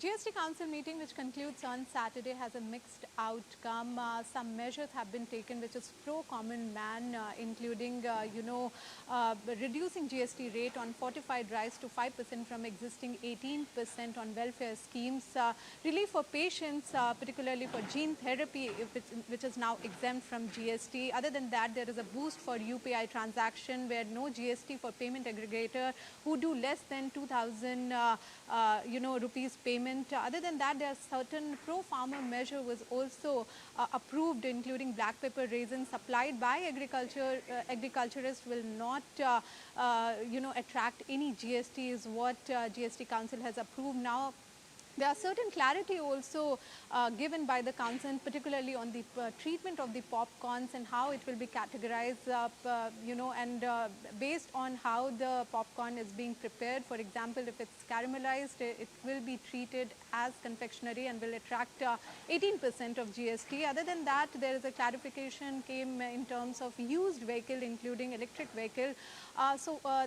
GST Council meeting, which concludes on Saturday, has a mixed outcome. Some measures have been taken which is pro-common man, including, reducing GST rate on fortified rice to 5% from existing 18% on welfare schemes, relief for patients, particularly for gene therapy, which is now exempt from GST. Other than that, there is a boost for UPI transaction where no GST for payment aggregator who do less than 2,000 rupees payment. Other than that, there are certain pro-farmer measure was also approved, including black pepper raisins supplied by agriculturists will not attract any GST is what GST Council has approved now. There are certain clarity also given by the council, particularly on the treatment of the popcorns and how it will be categorized, based on how the popcorn is being prepared. For example, if it's caramelized, it will be treated as confectionery and will attract 18% of GST. Other than that, there is a clarification came in terms of used vehicle, including electric vehicle.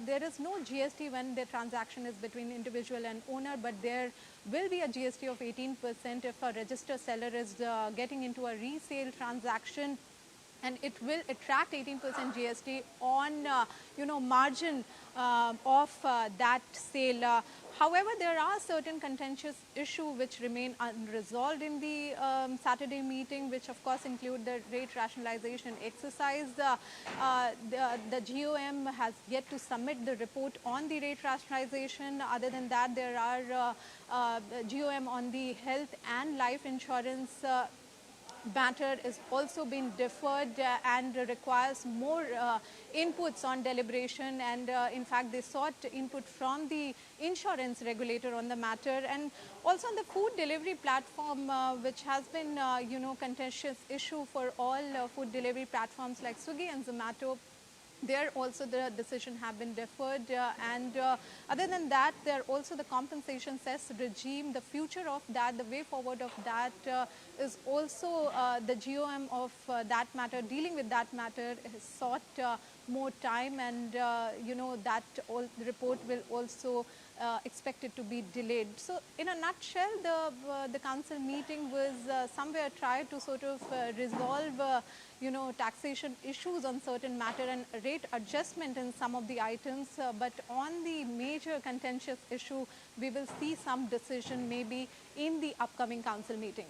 There is no GST when the transaction is between individual and owner, but there will be a GST of 18% if a registered seller is getting into a resale transaction, and it will attract 18% GST on margin of that sale. However, there are certain contentious issues which remain unresolved in the Saturday meeting, which of course include the rate rationalization exercise. The GOM has yet to submit the report on the rate rationalization. Other than that, there are GOM on the health and life insurance matter is also being deferred and requires more inputs on deliberation, and in fact they sought input from the insurance regulator on the matter, and also on the food delivery platform, which has been contentious issue for all food delivery platforms like Swiggy and Zomato. There also the decision have been deferred, other than that, there also the compensation cess regime, the future of that, the way forward of that is also the GOM of that matter, dealing with that matter has sought more time, and that the report will also expected to be delayed. So in a nutshell, the council meeting was somewhere tried to sort of resolve taxation issues on certain matter and rate adjustment in some of the items, but on the major contentious issue we will see some decision maybe in the upcoming council meeting.